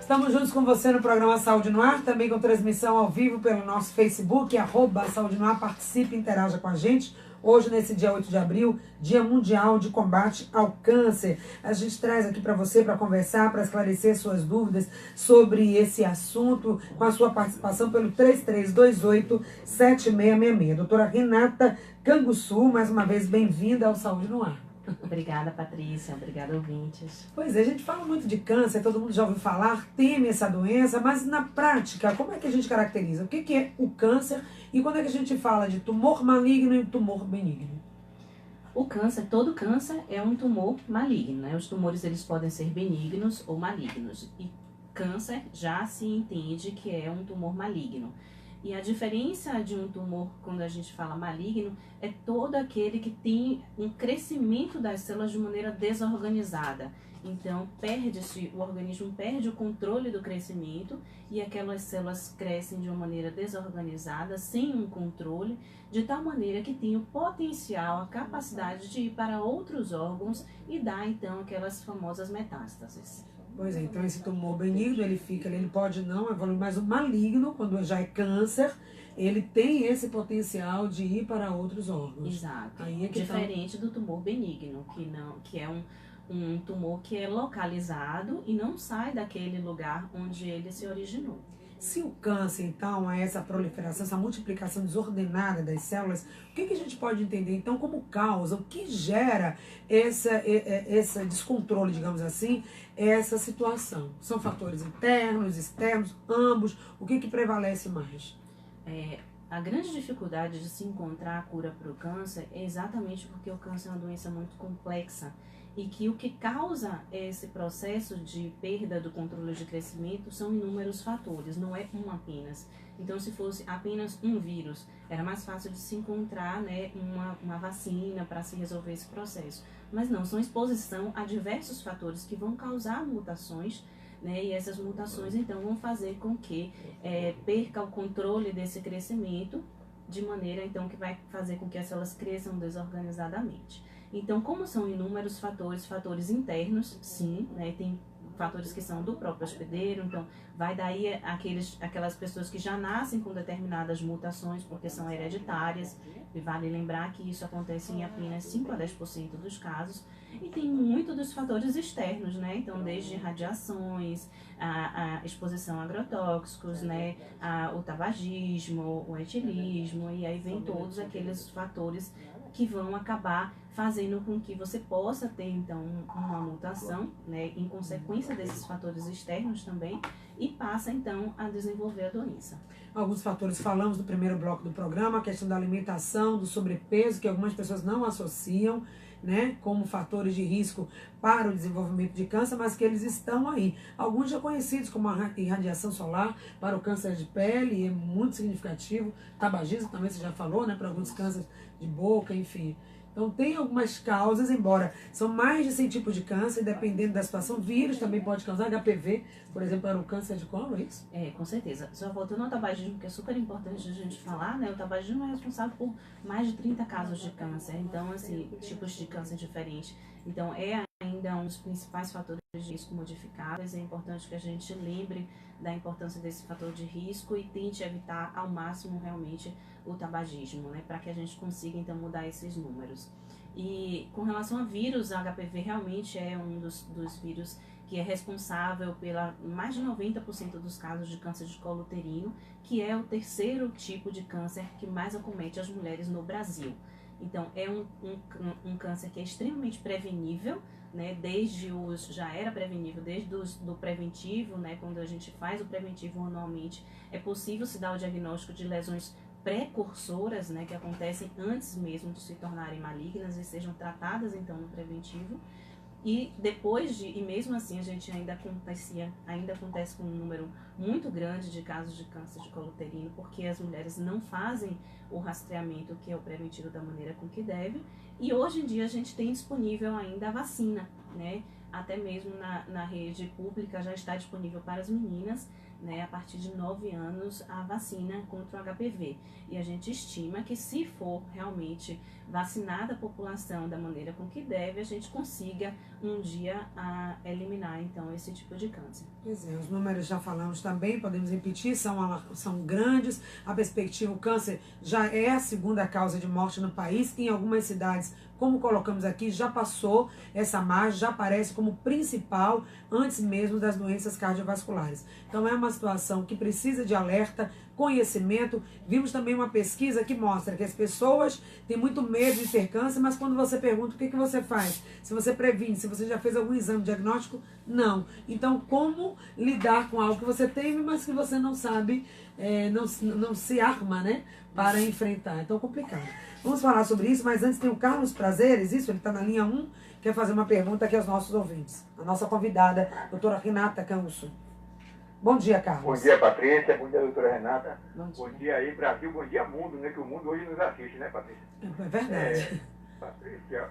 Estamos juntos com você no programa Saúde no Ar, também com transmissão ao vivo pelo nosso Facebook, @Saúde no Ar, participe e interaja com a gente. Hoje, nesse dia 8 de abril, Dia Mundial de Combate ao Câncer. A gente traz aqui para você, para conversar, para esclarecer suas dúvidas sobre esse assunto, com a sua participação pelo 3328-7666. Doutora Renata Canguçu, mais uma vez, bem-vinda ao Saúde no Ar. Obrigada, Patrícia. Obrigada, ouvintes. Pois é, a gente fala muito de câncer, todo mundo já ouviu falar, teme essa doença, mas na prática, como é que a gente caracteriza? O que é o câncer e quando é que a gente fala de tumor maligno e tumor benigno? O câncer, todo câncer é um tumor maligno, né? Os tumores eles podem ser benignos ou malignos. E câncer já se entende que é um tumor maligno. E a diferença de um tumor, quando a gente fala maligno, é todo aquele que tem um crescimento das células de maneira desorganizada. Então, o organismo perde o controle do crescimento e aquelas células crescem de uma maneira desorganizada, sem um controle, de tal maneira que tem o potencial, a capacidade de ir para outros órgãos e dar, então, aquelas famosas metástases. Pois é, então esse tumor benigno, ele pode não evoluir, mas o maligno, quando já é câncer, ele tem esse potencial de ir para outros órgãos. Exato. Aí é que diferente do tumor benigno, que é um tumor que é localizado e não sai daquele lugar onde ele se originou. Se o câncer, então, é essa proliferação, essa multiplicação desordenada das células, o que a gente pode entender, então, como causa, o que gera esse descontrole, digamos assim, essa situação? São fatores internos, externos, ambos? O que prevalece mais? A grande dificuldade de se encontrar a cura para o câncer é exatamente porque o câncer é uma doença muito complexa e que o que causa esse processo de perda do controle de crescimento são inúmeros fatores, não é um apenas. Então, se fosse apenas um vírus, era mais fácil de se encontrar, né, uma vacina para se resolver esse processo. Mas não, são exposição a diversos fatores que vão causar mutações, né, e essas mutações, então, vão fazer com que perca o controle desse crescimento, de maneira, então, que vai fazer com que as células cresçam desorganizadamente. Então, como são inúmeros fatores internos, sim, né, tem fatores que são do próprio hospedeiro, então vai daí aquelas pessoas que já nascem com determinadas mutações, porque são hereditárias, e vale lembrar que isso acontece em apenas 5 a 10% dos casos, e tem muito dos fatores externos, né, então desde radiações, a exposição a agrotóxicos, né, o tabagismo, o etilismo, e aí vem todos aqueles fatores que vão acabar fazendo com que você possa ter, então, uma mutação, né, em consequência desses fatores externos também, e passa, então, a desenvolver a doença. Alguns fatores, falamos no primeiro bloco do programa, a questão da alimentação, do sobrepeso, que algumas pessoas não associam, né, como fatores de risco para o desenvolvimento de câncer, mas que eles estão aí. Alguns já conhecidos como a irradiação solar para o câncer de pele, é muito significativo. Tabagismo também você já falou, né, para alguns cânceres de boca, enfim. Então tem algumas causas, embora são mais de 100 tipos de câncer, dependendo da situação. Vírus também pode causar, HPV, por exemplo, para o câncer de colo, é isso? Com certeza. Só voltando ao tabagismo, que é super importante a gente falar, né? O tabagismo é responsável por mais de 30 casos de câncer. Então, assim, tipos de câncer diferentes. Então, é ainda um dos principais fatores de risco modificáveis. É importante que a gente lembre da importância desse fator de risco e tente evitar ao máximo realmente o tabagismo, né, para que a gente consiga então mudar esses números. E com relação a vírus, a HPV realmente é um dos vírus que é responsável pela mais de 90% dos casos de câncer de colo uterino, que é o terceiro tipo de câncer que mais acomete as mulheres no Brasil. Então, é um câncer que é extremamente prevenível, né, já era prevenível desde do preventivo, né, quando a gente faz o preventivo anualmente, é possível se dar o diagnóstico de lesões precursoras, né, que acontecem antes mesmo de se tornarem malignas e sejam tratadas então no preventivo. E mesmo assim a gente ainda acontece com um número muito grande de casos de câncer de colo uterino, porque as mulheres não fazem o rastreamento, que é o preventivo, da maneira com que deve. E hoje em dia a gente tem disponível ainda a vacina, né? Até mesmo na rede pública já está disponível para as meninas, né, a partir de 9 anos, a vacina contra o HPV. E a gente estima que, se for realmente vacinada a população da maneira com que deve, a gente consiga um dia eliminar então esse tipo de câncer. Pois é, os números já falamos também, podemos repetir, são grandes. A perspectiva, o câncer já é a segunda causa de morte no país. Em algumas cidades, como colocamos aqui, já passou essa margem, já aparece como principal antes mesmo das doenças cardiovasculares. Então é uma situação que precisa de alerta, conhecimento. Vimos também uma pesquisa que mostra que as pessoas têm muito medo de ter câncer, mas quando você pergunta o que você faz, se você previne, se você já fez algum exame diagnóstico, não. Então, como lidar com algo que você teme, mas que você não sabe, não se arma, né, para enfrentar? É tão complicado. Vamos falar sobre isso, mas antes tem o Carlos Prazeres, isso, ele está na linha 1, quer fazer uma pergunta aqui aos nossos ouvintes. A nossa convidada, doutora Renata Canso. Bom dia, Carlos. Bom dia, Patrícia. Bom dia, doutora Renata. Bom dia aí, Brasil. Bom dia, mundo, né? Que o mundo hoje nos assiste, né, Patrícia? É verdade. Patrícia,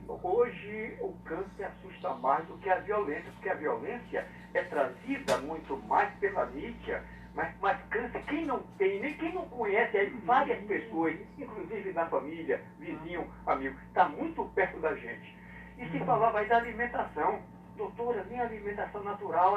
hoje o câncer assusta mais do que a violência, porque a violência é trazida muito mais pela mídia, mas câncer, quem não tem, nem quem não conhece, aí várias pessoas, inclusive na família, vizinho, amigo, está muito perto da gente. E se falava aí da alimentação. Doutora, nem alimentação natural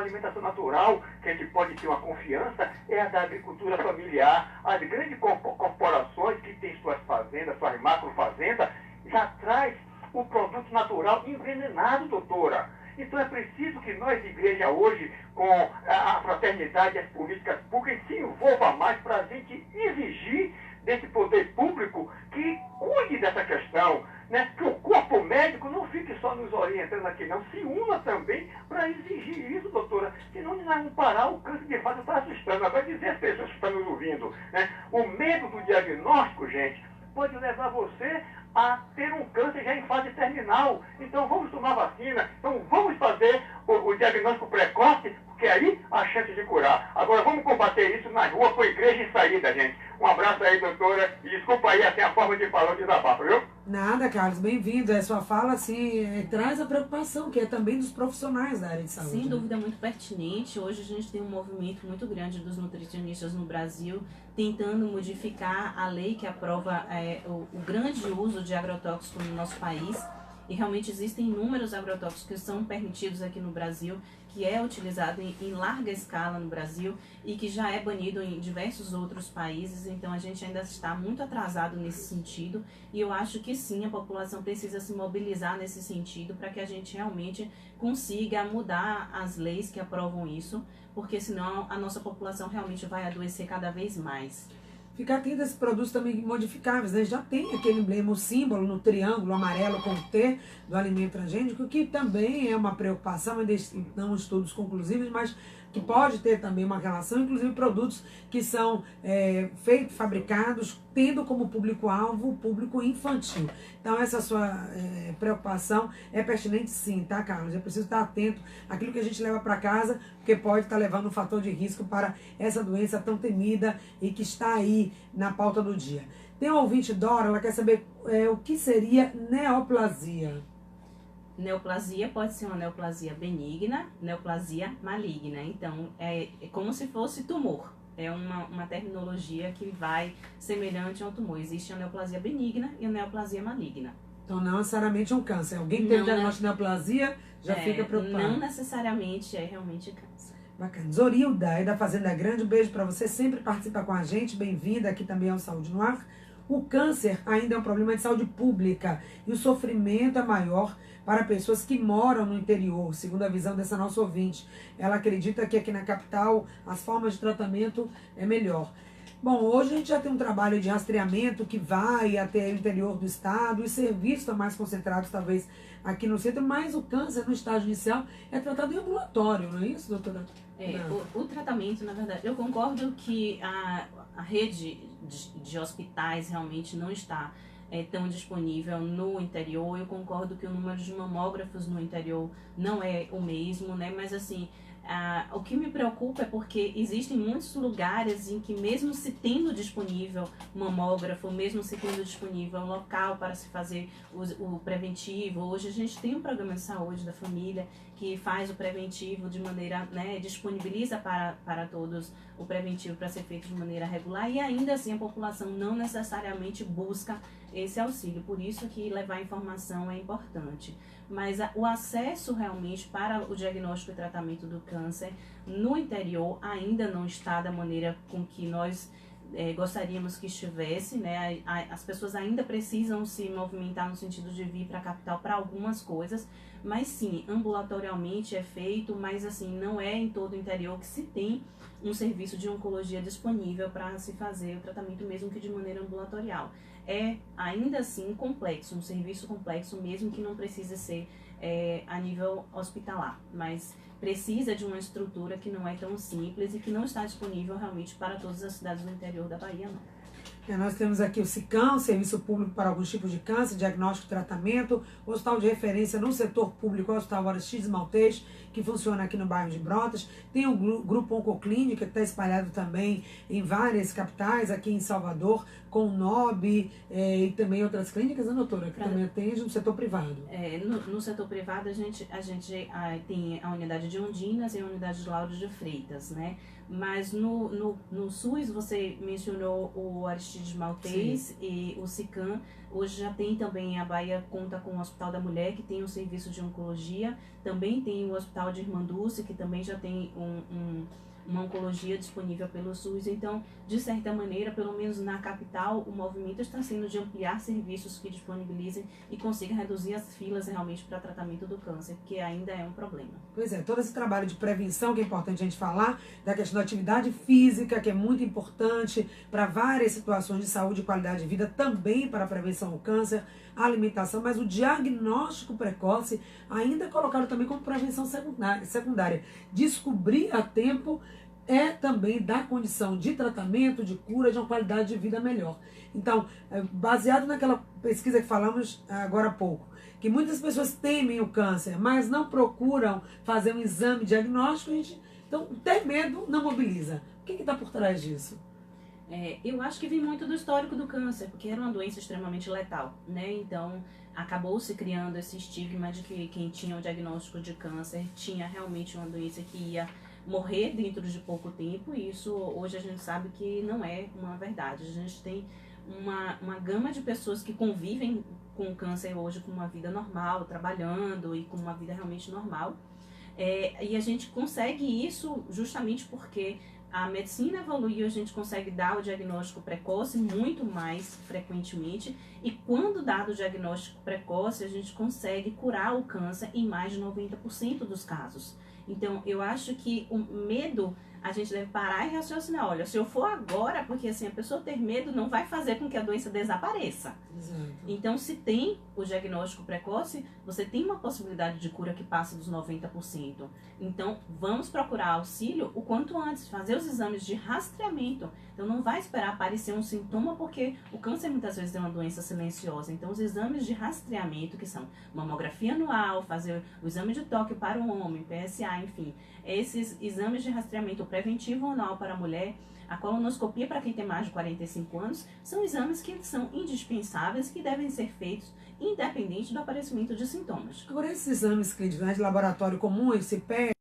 que a gente pode ter uma confiança, é a da agricultura familiar. As grandes corporações que têm suas fazendas, suas macrofazendas, já traz o produto natural envenenado, doutora. Então é preciso que nós, igreja, hoje, com a fraternidade e as políticas públicas, se envolva mais para a gente exigir desse poder público que cuide dessa questão, né? Que o corpo médico não fique só nos orientando aqui, não. Se una também para exigir isso, doutora. Senão nós vamos parar, o câncer de fato está assustando. Vai dizer as pessoas que estão nos ouvindo, né? O medo do diagnóstico, gente, pode levar você a ter um câncer já em fase terminal. Então vamos tomar vacina, então vamos fazer o diagnóstico precoce, porque aí a chance de curar. Agora vamos combater isso na rua com a igreja em saída, gente. Um abraço aí, doutora, e desculpa aí até a forma de falar o desabafo, viu? Nada, Carlos, bem-vindo. A sua fala, assim, traz a preocupação, que é também dos profissionais da área de saúde. Sem dúvida, muito pertinente. Hoje a gente tem um movimento muito grande dos nutricionistas no Brasil, tentando modificar a lei que aprova o grande uso de agrotóxicos no nosso país. E realmente existem inúmeros agrotóxicos que são permitidos aqui no Brasil, que é utilizado em larga escala no Brasil e que já é banido em diversos outros países. Então a gente ainda está muito atrasado nesse sentido e eu acho que sim, a população precisa se mobilizar nesse sentido para que a gente realmente consiga mudar as leis que aprovam isso, porque senão a nossa população realmente vai adoecer cada vez mais. Ficar atento a esses produtos também modificáveis, né? Já tem aquele emblema, o símbolo no triângulo amarelo com o T do alimento transgênico, que também é uma preocupação, ainda não estudos conclusivos, mas que pode ter também uma relação, inclusive produtos que são fabricados tendo como público-alvo o público infantil. Então essa sua preocupação é pertinente sim, tá, Carlos? É preciso estar atento àquilo que a gente leva para casa, porque pode estar levando um fator de risco para essa doença tão temida e que está aí na pauta do dia. Tem um ouvinte, Dora, ela quer saber o que seria neoplasia. Neoplasia pode ser uma neoplasia benigna, neoplasia maligna. Então, é como se fosse tumor. É uma terminologia que vai semelhante ao tumor. Existe a neoplasia benigna e a neoplasia maligna. Então, não necessariamente é um câncer. Alguém que tem diagnóstico de neoplasia já fica preocupado. Não necessariamente é realmente câncer. Bacana. Zorilda, é da Fazenda Grande. Um beijo para você. Sempre participa com a gente. Bem-vinda aqui também ao Saúde no Ar. O câncer ainda é um problema de saúde pública e o sofrimento é maior para pessoas que moram no interior, segundo a visão dessa nossa ouvinte. Ela acredita que aqui na capital as formas de tratamento é melhor. Bom, hoje a gente já tem um trabalho de rastreamento que vai até o interior do estado, os serviços estão mais concentrados talvez aqui no centro, mas o câncer no estágio inicial é tratado em ambulatório, não é isso, doutora? O tratamento, na verdade, eu concordo que a rede de hospitais realmente não está tão disponível no interior. Eu concordo que o número de mamógrafos no interior não é o mesmo, né? Mas assim, o que me preocupa é porque existem muitos lugares em que mesmo se tendo disponível mamógrafo, mesmo se tendo disponível um local para se fazer o preventivo, hoje a gente tem um programa de saúde da família que faz o preventivo de maneira, né, disponibiliza para todos o preventivo para ser feito de maneira regular e ainda assim a população não necessariamente busca esse auxílio, por isso que levar informação é importante. mas o acesso realmente para o diagnóstico e tratamento do câncer no interior ainda não está da maneira com que nós gostaríamos que estivesse, né? As pessoas ainda precisam se movimentar no sentido de vir para a capital para algumas coisas, mas sim, ambulatorialmente é feito, mas assim, não é em todo o interior que se tem um serviço de oncologia disponível para se fazer o tratamento, mesmo que de maneira ambulatorial. É ainda assim complexo, um serviço complexo, mesmo que não precise ser a nível hospitalar, mas precisa de uma estrutura que não é tão simples e que não está disponível realmente para todas as cidades do interior da Bahia, não. Nós temos aqui o SICAM, Serviço Público para alguns tipos de câncer, diagnóstico e tratamento, hospital de referência no setor público, o Hospital Aristides Maltês, que funciona aqui no bairro de Brotas. Tem o Grupo Oncoclínica, que está espalhado também em várias capitais, aqui em Salvador, com o NOB e também outras clínicas, né, doutora, que também atende no setor privado. No setor privado, a gente tem a unidade de Ondinas e a unidade de Lauro de Freitas, né? Mas no SUS, você mencionou o Aristides Maltês. Sim. E o SICAM. Hoje já tem também, a Bahia conta com o Hospital da Mulher, que tem um serviço de oncologia. Também tem o Hospital de Irmã Dulce, que também já tem uma oncologia disponível pelo SUS. Então, de certa maneira, pelo menos na capital, o movimento está sendo de ampliar serviços que disponibilizem e consigam reduzir as filas realmente para tratamento do câncer, que ainda é um problema. Pois é, todo esse trabalho de prevenção que é importante a gente falar, da questão da atividade física, que é muito importante para várias situações de saúde e qualidade de vida, também para a prevenção ao câncer, a alimentação, mas o diagnóstico precoce ainda é colocado também como prevenção secundária. Descobrir a tempo é também dar condição de tratamento, de cura, de uma qualidade de vida melhor. Então, baseado naquela pesquisa que falamos agora há pouco, que muitas pessoas temem o câncer, mas não procuram fazer um exame diagnóstico, então ter medo não mobiliza. O que está por trás disso? Eu acho que vem muito do histórico do câncer, porque era uma doença extremamente letal, né? Então, acabou-se criando esse estigma de que quem tinha o diagnóstico de câncer tinha realmente uma doença que ia morrer dentro de pouco tempo, e isso hoje a gente sabe que não é uma verdade. A gente tem uma gama de pessoas que convivem com o câncer hoje com uma vida normal, trabalhando e com uma vida realmente normal. E a gente consegue isso justamente porque a medicina evoluiu, a gente consegue dar o diagnóstico precoce muito mais frequentemente, e quando dado o diagnóstico precoce, a gente consegue curar o câncer em mais de 90% dos casos. Então, eu acho que o medo, a gente deve parar e raciocinar. Olha, se eu for agora, porque assim, a pessoa ter medo não vai fazer com que a doença desapareça. Exato. Então, se tem o diagnóstico precoce, você tem uma possibilidade de cura que passa dos 90%. Então, vamos procurar auxílio o quanto antes, fazer os exames de rastreamento. Então, não vai esperar aparecer um sintoma, porque o câncer muitas vezes é uma doença silenciosa. Então, os exames de rastreamento, que são mamografia anual, fazer o exame de toque para o homem, PSA, enfim. Esses exames de rastreamento preventivo anual para a mulher, a colonoscopia para quem tem mais de 45 anos, são exames que são indispensáveis, que devem ser feitos independente do aparecimento de sintomas. Agora, esses exames clínicos, né, de laboratório comum, se pede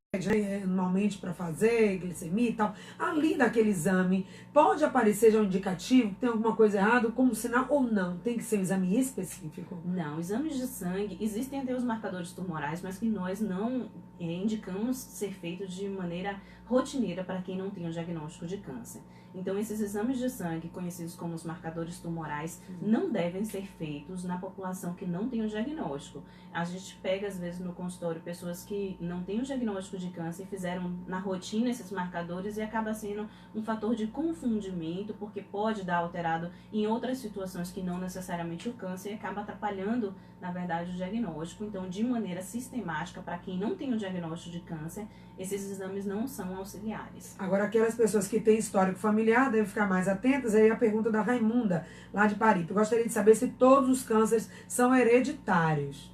normalmente para fazer glicemia e tal, além daquele exame, pode aparecer já um indicativo que tem alguma coisa errada como sinal, ou não? Tem que ser um exame específico? Não, exames de sangue, existem até os marcadores tumorais, mas que nós não indicamos ser feitos de maneira rotineira para quem não tem o diagnóstico de câncer. Então, esses exames de sangue, conhecidos como os marcadores tumorais, não devem ser feitos na população que não tem o diagnóstico. A gente pega, às vezes, no consultório, pessoas que não têm o diagnóstico de câncer e fizeram na rotina esses marcadores, e acaba sendo um fator de confundimento, porque pode dar alterado em outras situações que não necessariamente o câncer, e acaba atrapalhando, na verdade, o diagnóstico. Então, de maneira sistemática, para quem não tem o diagnóstico de câncer, esses exames não são auxiliares. Agora, aquelas pessoas que têm histórico familiar devem ficar mais atentas. Aí a pergunta da Raimunda, lá de Paripe. Eu gostaria de saber se todos os cânceres são hereditários.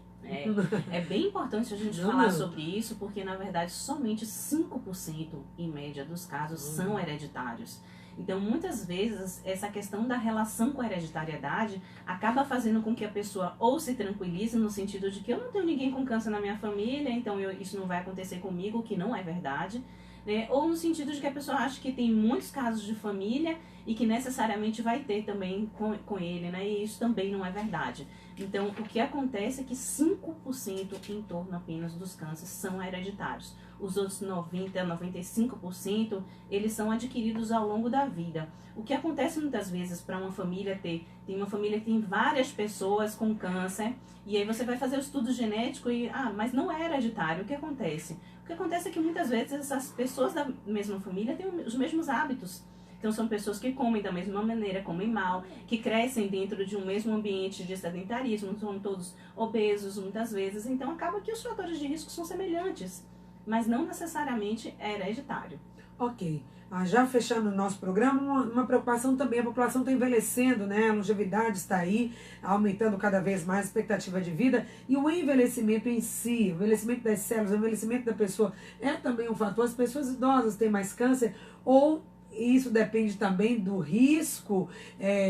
É bem importante a gente falar sobre isso, porque, na verdade, somente 5% em média dos casos são hereditários. Então, muitas vezes, essa questão da relação com a hereditariedade acaba fazendo com que a pessoa ou se tranquilize no sentido de que eu não tenho ninguém com câncer na minha família, então isso não vai acontecer comigo, o que não é verdade, né? Ou no sentido de que a pessoa acha que tem muitos casos de família e que necessariamente vai ter também com ele, né? E isso também não é verdade. Então, o que acontece é que 5% em torno apenas dos cânceres são hereditários. Os outros 90%, 95%, eles são adquiridos ao longo da vida. O que acontece muitas vezes para uma família tem uma família que tem várias pessoas com câncer, e aí você vai fazer o estudo genético e, mas não é hereditário. O que acontece? O que acontece é que muitas vezes essas pessoas da mesma família têm os mesmos hábitos. Então, são pessoas que comem da mesma maneira, comem mal, que crescem dentro de um mesmo ambiente de sedentarismo, são todos obesos muitas vezes. Então, acaba que os fatores de risco são semelhantes, mas não necessariamente é hereditário. Ok. Já fechando o nosso programa, uma preocupação também, a população está envelhecendo, né? A longevidade está aí, aumentando cada vez mais a expectativa de vida, e o envelhecimento em si, o envelhecimento das células, o envelhecimento da pessoa é também um fator. As pessoas idosas têm mais câncer, ou isso depende também do risco,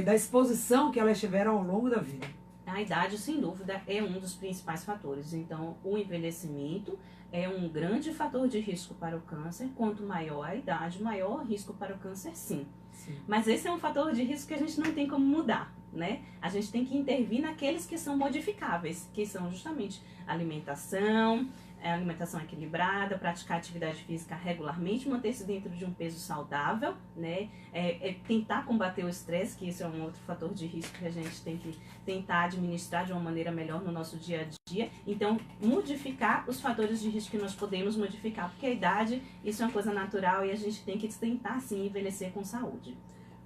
da exposição que elas tiveram ao longo da vida. A idade, sem dúvida, é um dos principais fatores. Então, o envelhecimento é um grande fator de risco para o câncer. Quanto maior a idade, maior o risco para o câncer, sim. Mas esse é um fator de risco que a gente não tem como mudar, né? A gente tem que intervir naqueles que são modificáveis, que são justamente alimentação equilibrada, praticar atividade física regularmente, manter-se dentro de um peso saudável, né? Tentar combater o estresse, que isso é um outro fator de risco que a gente tem que tentar administrar de uma maneira melhor no nosso dia a dia. Então, modificar os fatores de risco que nós podemos modificar, porque a idade, isso é uma coisa natural e a gente tem que tentar, sim, envelhecer com saúde.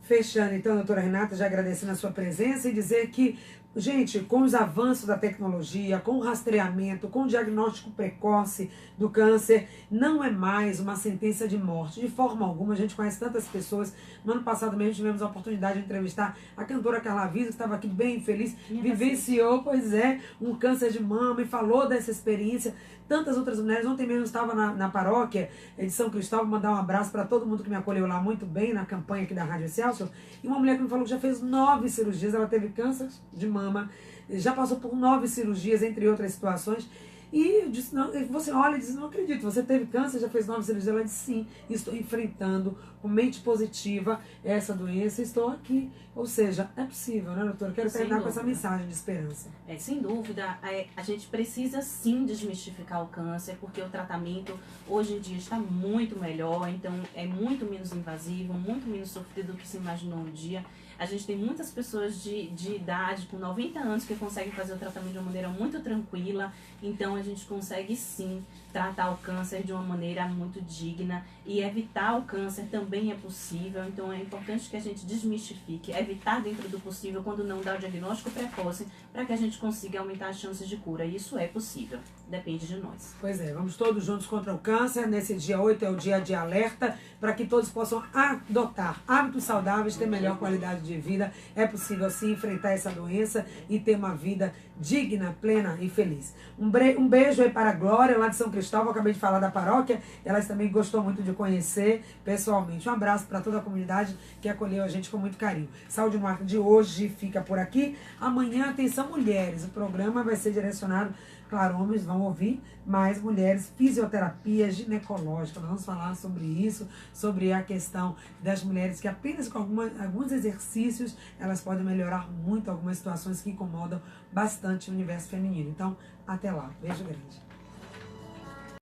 Fechando, então, doutora Renata, já agradecendo a sua presença e dizer que, gente, com os avanços da tecnologia, com o rastreamento, com o diagnóstico precoce do câncer, não é mais uma sentença de morte. De forma alguma, a gente conhece tantas pessoas. No ano passado mesmo tivemos a oportunidade de entrevistar a cantora Carla Vives, que estava aqui bem feliz, vivenciou, um câncer de mama e falou dessa experiência. Tantas outras mulheres, ontem mesmo estava na paróquia de São Cristóvão, mandar um abraço para todo mundo que me acolheu lá muito bem na campanha aqui da Rádio Excelsior, e uma mulher que me falou que já fez 9 cirurgias, ela teve câncer de mama, já passou por 9 cirurgias, entre outras situações, e eu disse, não, você olha e diz, não acredito, você teve câncer, já fez 9 cirurgias? Ela disse, sim, estou enfrentando com mente positiva essa doença, estou aqui. Ou seja, é possível, né, doutora? Quero terminar com essa mensagem de esperança. Sem dúvida, a gente precisa sim desmistificar o câncer, porque o tratamento hoje em dia está muito melhor, então é muito menos invasivo, muito menos sofrido do que se imaginou um dia. A gente tem muitas pessoas de idade, com 90 anos, que conseguem fazer o tratamento de uma maneira muito tranquila. Então, a gente consegue, sim, tratar o câncer de uma maneira muito digna. E evitar o câncer também é possível. Então, é importante que a gente desmistifique. Evitar dentro do possível, quando não dá o diagnóstico precoce, para que a gente consiga aumentar as chances de cura. E isso é possível. Depende de nós. Pois é, vamos todos juntos contra o câncer. Nesse dia 8 é o dia de alerta, para que todos possam adotar hábitos saudáveis, ter melhor qualidade de vida. É possível sim enfrentar essa doença e ter uma vida digna, plena e feliz. Um beijo aí para a Glória, lá de São Cristóvão. Acabei de falar da paróquia, elas também gostou muito de conhecer pessoalmente. Um abraço para toda a comunidade que acolheu a gente com muito carinho. Saúde no Ar de hoje fica por aqui. Amanhã, atenção mulheres, o programa vai ser direcionado, claro, homens vão ouvir, mas mulheres, fisioterapia ginecológica. Nós vamos falar sobre isso, sobre a questão das mulheres que apenas com alguns exercícios elas podem melhorar muito algumas situações que incomodam bastante o universo feminino. Então, até lá. Beijo grande.